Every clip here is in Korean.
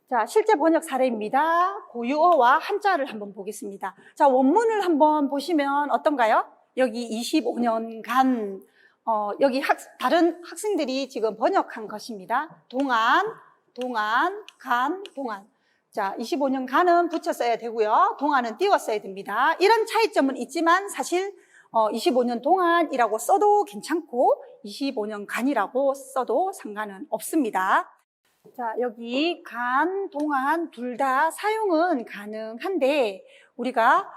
자, 실제 번역 사례입니다. 고유어와 한자를 한번 보겠습니다. 자, 원문을 한번 보시면 어떤가요? 여기 25년간 여기 다른 학생들이 지금 번역한 것입니다. 동안, 간, 동안. 자, 25년간은 붙여 써야 되고요. 동안은 띄워 써야 됩니다. 이런 차이점은 있지만 사실 25년 동안이라고 써도 괜찮고 25년간이라고 써도 상관은 없습니다. 자, 여기 간, 동안 둘 다 사용은 가능한데 우리가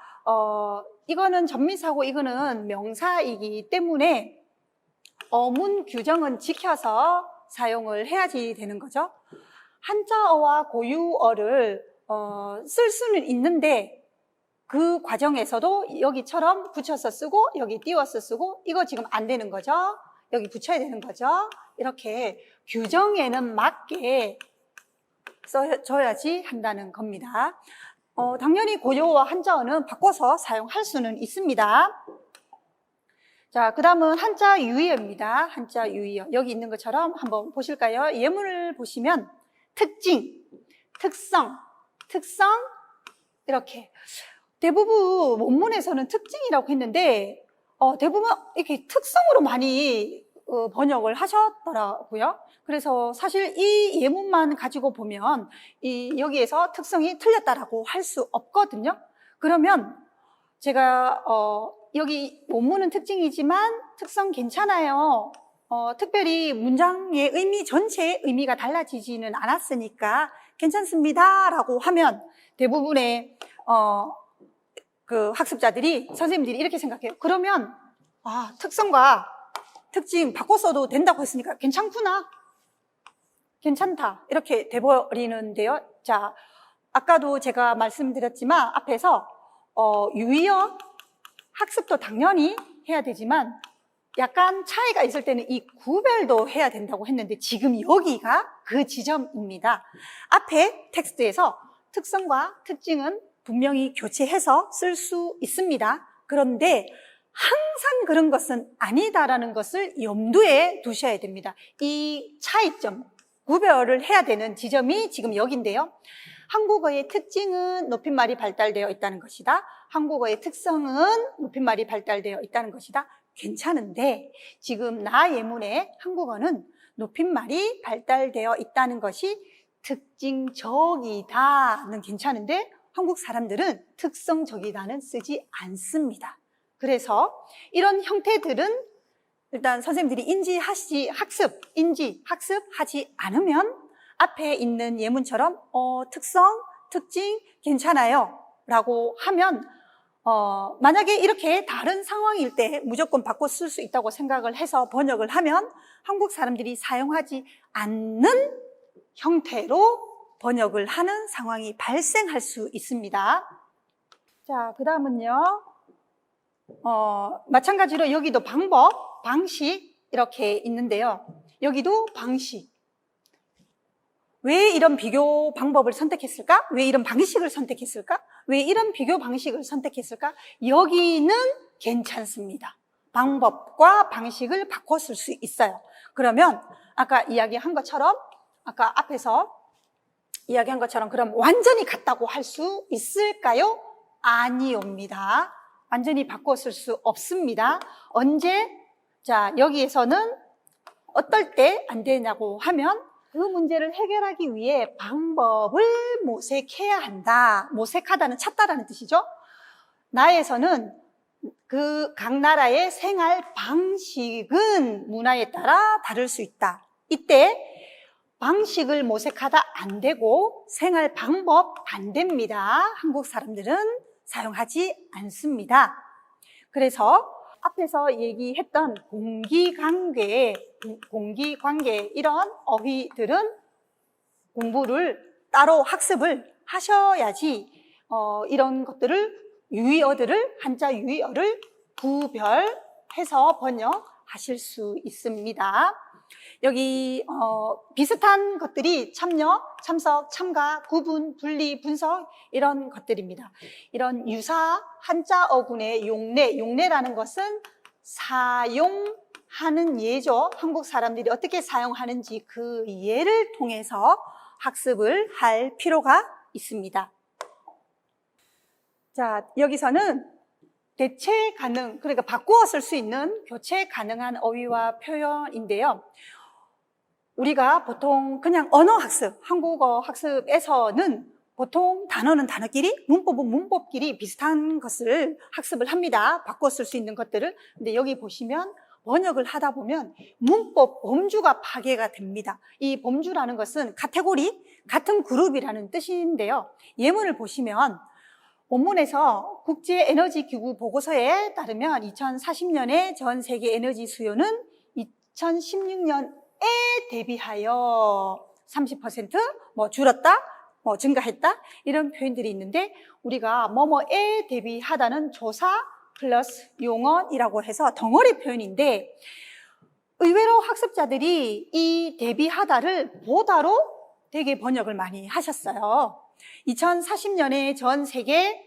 이거는 전미사고 이거는 명사이기 때문에 어문 규정은 지켜서 사용을 해야지 되는 거죠. 한자어와 고유어를 쓸 수는 있는데 그 과정에서도 여기처럼 붙여서 쓰고 여기 띄워서 쓰고 이거 지금 안 되는 거죠. 여기 붙여야 되는 거죠. 이렇게 규정에는 맞게 써줘야지 한다는 겁니다. 당연히 고유어와 한자어는 바꿔서 사용할 수는 있습니다. 자, 그 다음은 한자 유의어입니다. 한자 유의어. 여기 있는 것처럼 한번 보실까요? 예문을 보시면 특징, 특성, 이렇게. 대부분 원문에서는 특징이라고 했는데 대부분 이렇게 특성으로 많이 번역을 하셨더라고요. 그래서 사실 이 예문만 가지고 보면 여기에서 특성이 틀렸다라고 할 수 없거든요. 그러면 제가 여기 원문은 특징이지만 특성 괜찮아요. 특별히 문장의 의미 전체의 의미가 달라지지는 않았으니까 괜찮습니다 라고 하면 대부분의 그 학습자들이, 선생님들이 이렇게 생각해요. 그러면 특성과 특징 바꿔 써도 된다고 했으니까 괜찮구나, 괜찮다 이렇게 돼버리는데요. 자, 아까도 제가 말씀드렸지만 앞에서 유의어 학습도 당연히 해야 되지만 약간 차이가 있을 때는 이 구별도 해야 된다고 했는데 지금 여기가 그 지점입니다. 앞에 텍스트에서 특성과 특징은 분명히 교체해서 쓸 수 있습니다. 그런데 항상 그런 것은 아니다라는 것을 염두에 두셔야 됩니다. 이 차이점, 구별을 해야 되는 지점이 지금 여기인데요. 한국어의 특징은 높임말이 발달되어 있다는 것이다. 한국어의 특성은 높임말이 발달되어 있다는 것이다. 괜찮은데 지금 나 예문에 한국어는 높임말이 발달되어 있다는 것이 특징적이다는 괜찮은데 한국 사람들은 특성적이다는 쓰지 않습니다. 그래서 이런 형태들은 일단 선생님들이 학습하지 않으면 앞에 있는 예문처럼 특성, 특징 괜찮아요 라고 하면 만약에 이렇게 다른 상황일 때 무조건 바꿔 쓸 수 있다고 생각을 해서 번역을 하면 한국 사람들이 사용하지 않는 형태로 번역을 하는 상황이 발생할 수 있습니다. 자, 그 다음은요. 마찬가지로 여기도 방법, 방식 이렇게 있는데요. 여기도 방식. 왜 이런 비교 방법을 선택했을까? 왜 이런 방식을 선택했을까? 왜 이런 비교 방식을 선택했을까? 여기는 괜찮습니다. 방법과 방식을 바꿔 쓸 수 있어요. 그러면 아까 이야기한 것처럼 아까 앞에서 이야기한 것처럼 그럼 완전히 같다고 할 수 있을까요? 아니옵니다. 완전히 바꿔 쓸 수 없습니다. 언제? 자, 여기에서는 어떨 때 안 되냐고 하면 그 문제를 해결하기 위해 방법을 모색해야 한다. 모색하다는 찾다라는 뜻이죠. 나에서는 그 각 나라의 생활 방식은 문화에 따라 다를 수 있다. 이때 방식을 모색하다 안 되고 생활 방법 안 됩니다. 한국 사람들은 사용하지 않습니다. 그래서 앞에서 얘기했던 공기관계 이런 어휘들은 공부를 따로 학습을 하셔야지 이런 것들을 한자 유의어를 구별해서 번역하실 수 있습니다. 여기 비슷한 것들이 참여, 참석, 참가, 구분, 분리, 분석 이런 것들입니다. 이런 유사 한자 어군의 용례라는 것은 사용하는 예죠. 한국 사람들이 어떻게 사용하는지 그 예를 통해서 학습을 할 필요가 있습니다. 자, 여기서는 대체 가능, 그러니까 바꾸어 쓸 수 있는 교체 가능한 어휘와 표현인데요. 우리가 보통 그냥 언어 학습, 한국어 학습에서는 보통 단어는 단어끼리, 문법은 문법끼리 비슷한 것을 학습을 합니다. 바꿔 쓸 수 있는 것들을. 근데 여기 보시면 번역을 하다 보면 문법 범주가 파괴가 됩니다. 이 범주라는 것은 카테고리, 같은 그룹이라는 뜻인데요. 예문을 보시면 원문에서 국제에너지기구 보고서에 따르면 2040년에 전 세계 에너지 수요는 2016년에 대비하여 30% 줄었다, 증가했다 이런 표현들이 있는데 우리가 뭐뭐에 대비하다는 조사 플러스 용언이라고 해서 덩어리 표현인데 의외로 학습자들이 이 대비하다를 보다로 되게 번역을 많이 하셨어요. 2040년에 전 세계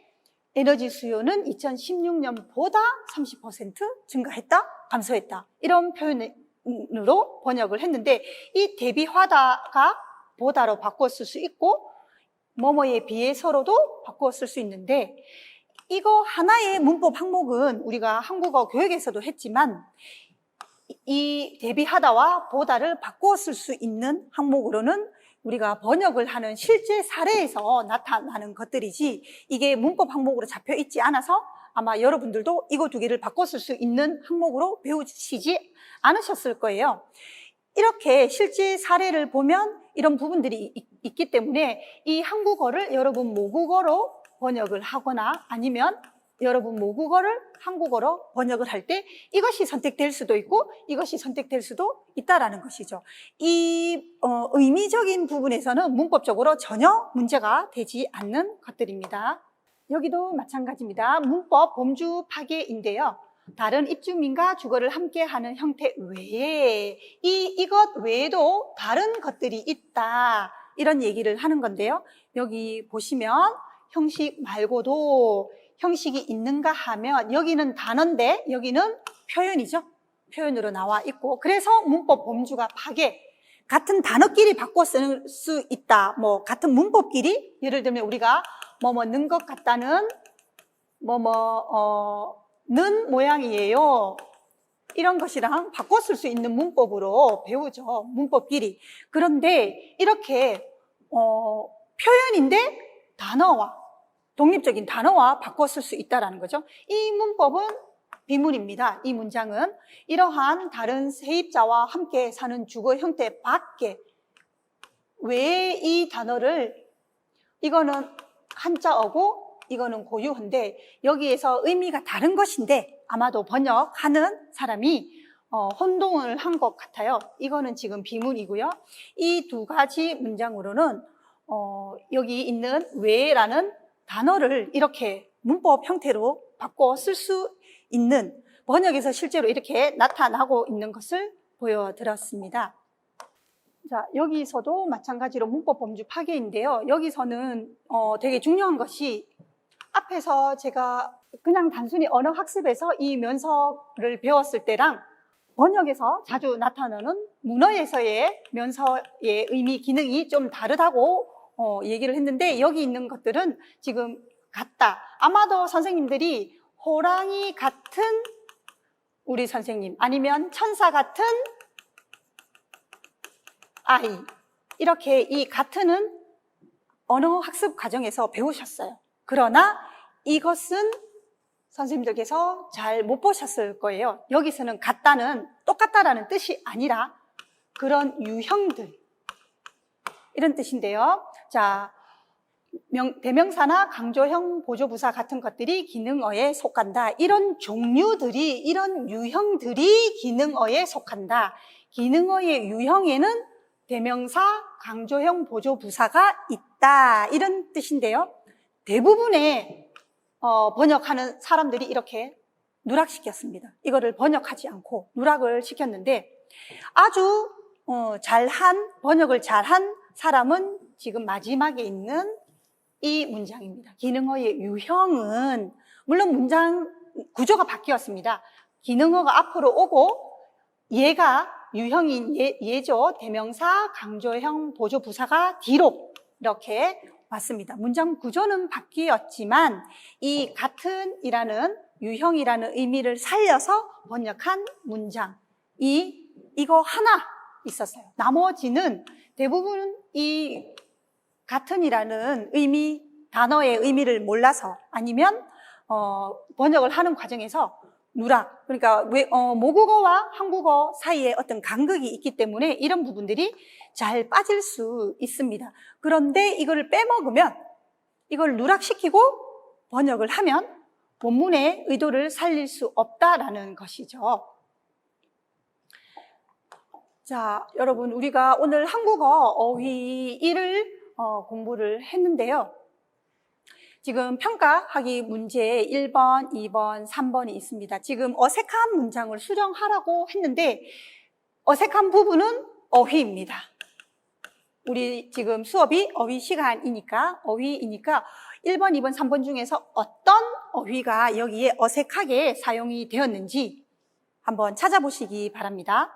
에너지 수요는 2016년보다 30% 증가했다, 감소했다 이런 표현으로 번역을 했는데 이 대비하다가 보다로 바꿨을 수 있고 뭐뭐에 비해서로도 바꾸었을 수 있는데 이거 하나의 문법 항목은 우리가 한국어 교육에서도 했지만 이 대비하다와 보다를 바꾸었을 수 있는 항목으로는 우리가 번역을 하는 실제 사례에서 나타나는 것들이지 이게 문법 항목으로 잡혀 있지 않아서 아마 여러분들도 이거 두 개를 바꿨을 수 있는 항목으로 배우시지 않으셨을 거예요. 이렇게 실제 사례를 보면 이런 부분들이 있기 때문에 이 한국어를 여러분 모국어로 번역을 하거나 아니면 여러분 모국어를 한국어로 번역을 할 때 이것이 선택될 수도 있고 이것이 선택될 수도 있다라는 것이죠. 이 의미적인 부분에서는 문법적으로 전혀 문제가 되지 않는 것들입니다. 여기도 마찬가지입니다. 문법 범주 파괴인데요. 다른 입주민과 주거를 함께하는 형태 외에 이것 외에도 다른 것들이 있다 이런 얘기를 하는 건데요. 여기 보시면 형식 말고도 형식이 있는가 하면 여기는 단어인데 여기는 표현이죠. 표현으로 나와 있고 그래서 문법 범주가 파괴 같은 단어끼리 바꿔 쓸 수 있다. 같은 문법끼리 예를 들면 우리가 는 것 같다는 는 모양이에요. 이런 것이랑 바꿔 쓸 수 있는 문법으로 배우죠. 문법끼리. 그런데 이렇게 표현인데 단어와 독립적인 단어와 바꿔 쓸 수 있다는 거죠. 이 문법은 비문입니다. 이 문장은 이러한 다른 세입자와 함께 사는 주거 형태 밖에 왜 이 단어를 이거는 한자어고 이거는 고유어인데 여기에서 의미가 다른 것인데 아마도 번역하는 사람이 혼동을 한 것 같아요. 이거는 지금 비문이고요. 이 두 가지 문장으로는 여기 있는 왜라는 단어를 이렇게 문법 형태로 바꿔 쓸 수 있는 번역에서 실제로 이렇게 나타나고 있는 것을 보여드렸습니다. 자, 여기서도 마찬가지로 문법 범주 파괴인데요. 여기서는 되게 중요한 것이 앞에서 제가 그냥 단순히 언어 학습에서 이 면서를 배웠을 때랑 번역에서 자주 나타나는 문어에서의 면서의 의미, 기능이 좀 다르다고 얘기를 했는데 여기 있는 것들은 지금 같다. 아마도 선생님들이 호랑이 같은 우리 선생님 아니면 천사 같은 아이 이렇게 이 같은은 언어 학습 과정에서 배우셨어요. 그러나 이것은 선생님들께서 잘 못 보셨을 거예요. 여기서는 같다는 똑같다라는 뜻이 아니라 그런 유형들 이런 뜻인데요. 자, 대명사나 강조형 보조부사 같은 것들이 기능어에 속한다. 이런 종류들이, 이런 유형들이 기능어에 속한다. 기능어의 유형에는 대명사, 강조형 보조부사가 있다. 이런 뜻인데요. 대부분의 번역하는 사람들이 이렇게 누락시켰습니다. 이거를 번역하지 않고 누락을 시켰는데 아주 번역을 잘한 사람은 지금 마지막에 있는 이 문장입니다. 기능어의 유형은 물론 문장 구조가 바뀌었습니다. 기능어가 앞으로 오고 얘가 유형인 예죠. 대명사, 강조형, 보조부사가 뒤로 이렇게 왔습니다. 문장 구조는 바뀌었지만 이 같은이라는 유형이라는 의미를 살려서 번역한 문장 이거 하나 있었어요. 나머지는 대부분 이 같은이라는 단어의 의미를 몰라서 아니면 번역을 하는 과정에서 누락, 그러니까 모국어와 한국어 사이에 어떤 간극이 있기 때문에 이런 부분들이 잘 빠질 수 있습니다. 그런데 이거를 빼먹으면, 이걸 누락시키고 번역을 하면 원문의 의도를 살릴 수 없다라는 것이죠. 자, 여러분, 우리가 오늘 한국어 어휘 1을 공부를 했는데요. 지금 평가하기 문제 1번, 2번, 3번이 있습니다. 지금 어색한 문장을 수정하라고 했는데 어색한 부분은 어휘입니다. 우리 지금 수업이 어휘 시간이니까 어휘이니까 1번, 2번, 3번 중에서 어떤 어휘가 여기에 어색하게 사용이 되었는지 한번 찾아보시기 바랍니다.